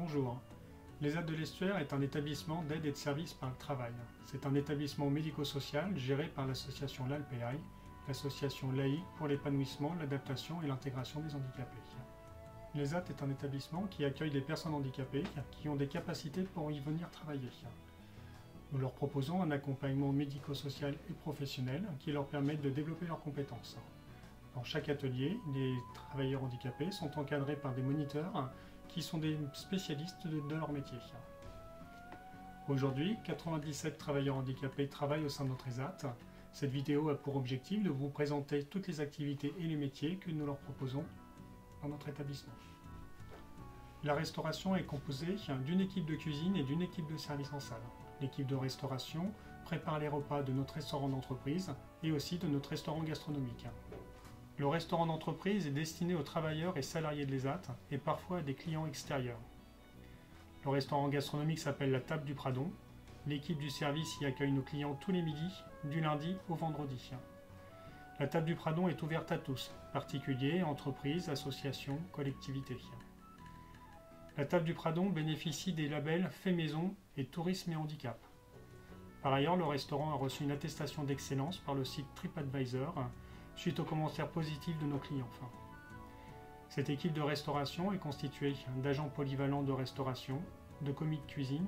Bonjour. L'ESAT de l'Estuaire est un établissement d'aide et de services par le travail. C'est un établissement médico-social géré par l'association l'ALPEAI, l'association laïque pour l'épanouissement, l'adaptation et l'intégration des handicapés. L'ESAT est un établissement qui accueille des personnes handicapées qui ont des capacités pour y venir travailler. Nous leur proposons un accompagnement médico-social et professionnel qui leur permet de développer leurs compétences. Dans chaque atelier, les travailleurs handicapés sont encadrés par des moniteurs qui sont des spécialistes de leur métier. Aujourd'hui, 97 travailleurs handicapés travaillent au sein de notre ESAT. Cette vidéo a pour objectif de vous présenter toutes les activités et les métiers que nous leur proposons dans notre établissement. La restauration est composée d'une équipe de cuisine et d'une équipe de service en salle. L'équipe de restauration prépare les repas de notre restaurant d'entreprise et aussi de notre restaurant gastronomique. Le restaurant d'entreprise est destiné aux travailleurs et salariés de l'ESAT et parfois à des clients extérieurs. Le restaurant gastronomique s'appelle la Table du Pradon. L'équipe du service y accueille nos clients tous les midis, du lundi au vendredi. La Table du Pradon est ouverte à tous, particuliers, entreprises, associations, collectivités. La Table du Pradon bénéficie des labels Fait Maison et Tourisme et Handicap. Par ailleurs, le restaurant a reçu une attestation d'excellence par le site TripAdvisor suite aux commentaires positifs de nos clients. Cette équipe de restauration est constituée d'agents polyvalents de restauration, de commis de cuisine,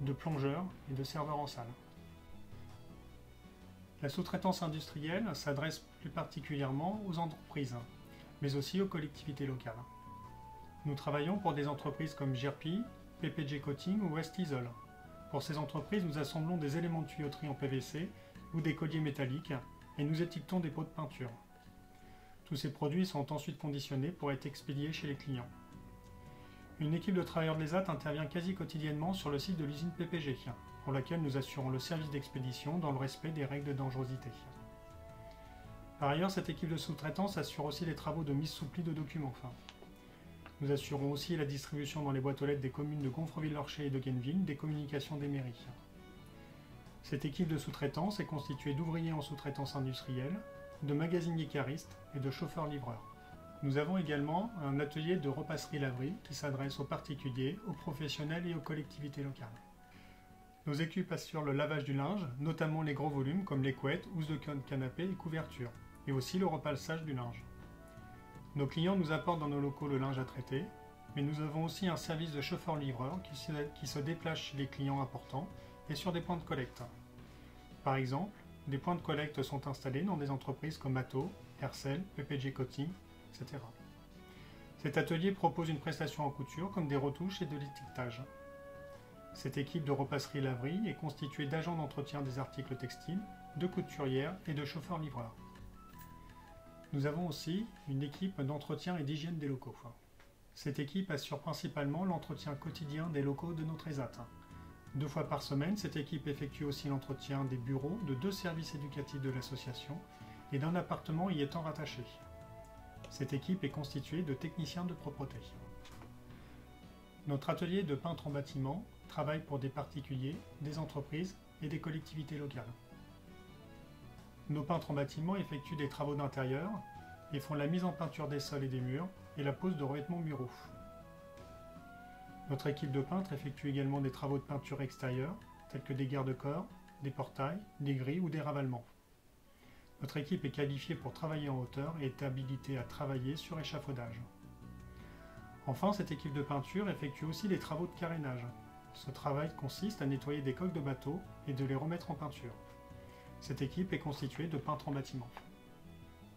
de plongeurs et de serveurs en salle. La sous-traitance industrielle s'adresse plus particulièrement aux entreprises, mais aussi aux collectivités locales. Nous travaillons pour des entreprises comme Gerpi, PPG Coating ou West Isle. Pour ces entreprises, nous assemblons des éléments de tuyauterie en PVC ou des colliers métalliques et nous étiquetons des pots de peinture. Tous ces produits sont ensuite conditionnés pour être expédiés chez les clients. Une équipe de travailleurs de l'ESAT intervient quasi quotidiennement sur le site de l'usine PPG, pour laquelle nous assurons le service d'expédition dans le respect des règles de dangerosité. Par ailleurs, cette équipe de sous-traitance assure aussi les travaux de mise sous pli de documents. Nous assurons aussi la distribution dans les boîtes aux lettres des communes de Gonfreville-Lorcher et de Guenneville des communications des mairies. Cette équipe de sous-traitance est constituée d'ouvriers en sous-traitance industrielle, de magasiniers caristes et de chauffeurs-livreurs. Nous avons également un atelier de repasserie-laverie qui s'adresse aux particuliers, aux professionnels et aux collectivités locales. Nos équipes assurent le lavage du linge, notamment les gros volumes comme les couettes, housses de canapé et couvertures, et aussi le repassage du linge. Nos clients nous apportent dans nos locaux le linge à traiter, mais nous avons aussi un service de chauffeur-livreur qui se déplace chez les clients importants et sur des points de collecte. Par exemple, des points de collecte sont installés dans des entreprises comme Atto, Hercel, PPG Coating, etc. Cet atelier propose une prestation en couture comme des retouches et de l'étiquetage. Cette équipe de repasserie-laverie est constituée d'agents d'entretien des articles textiles, de couturières et de chauffeurs-livreurs. Nous avons aussi une équipe d'entretien et d'hygiène des locaux. Cette équipe assure principalement l'entretien quotidien des locaux de notre ESAT. 2 fois par semaine, cette équipe effectue aussi l'entretien des bureaux de 2 services éducatifs de l'association et d'un appartement y étant rattaché. Cette équipe est constituée de techniciens de propreté. Notre atelier de peintre en bâtiment travaille pour des particuliers, des entreprises et des collectivités locales. Nos peintres en bâtiment effectuent des travaux d'intérieur et font la mise en peinture des sols et des murs et la pose de revêtements muraux. Notre équipe de peintres effectue également des travaux de peinture extérieure, tels que des garde-corps, des portails, des grilles ou des ravalements. Notre équipe est qualifiée pour travailler en hauteur et est habilitée à travailler sur échafaudage. Enfin, cette équipe de peinture effectue aussi des travaux de carénage. Ce travail consiste à nettoyer des coques de bateaux et de les remettre en peinture. Cette équipe est constituée de peintres en bâtiment.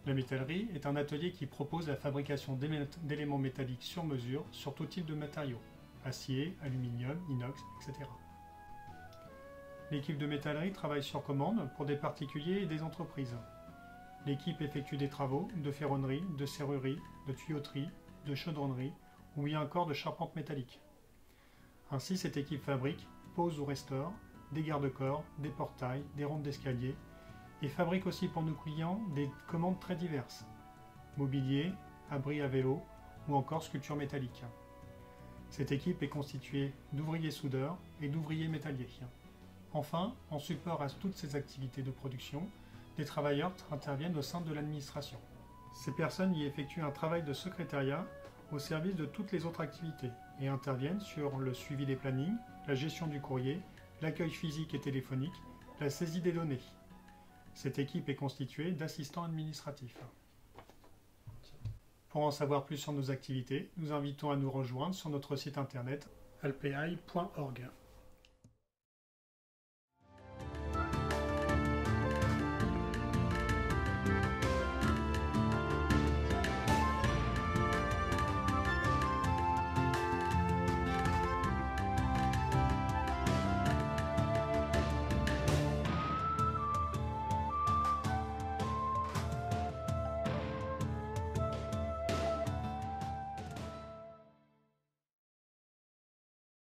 La métallerie est un atelier qui propose la fabrication d'éléments métalliques sur mesure sur tout type de matériaux, acier, aluminium, inox, etc. L'équipe de métallerie travaille sur commande pour des particuliers et des entreprises. L'équipe effectue des travaux de ferronnerie, de serrurerie, de tuyauterie, de chaudronnerie ou bien encore de charpente métallique. Ainsi, cette équipe fabrique, pose ou restaure des garde-corps, des portails, des rampes d'escalier et fabrique aussi pour nos clients des commandes très diverses. Mobilier, abris à vélo ou encore sculptures métalliques. Cette équipe est constituée d'ouvriers soudeurs et d'ouvriers métalliers. Enfin, en support à toutes ces activités de production, des travailleurs interviennent au sein de l'administration. Ces personnes y effectuent un travail de secrétariat au service de toutes les autres activités et interviennent sur le suivi des plannings, la gestion du courrier, l'accueil physique et téléphonique, la saisie des données. Cette équipe est constituée d'assistants administratifs. Pour en savoir plus sur nos activités, nous invitons à nous rejoindre sur notre site internet alpai.org.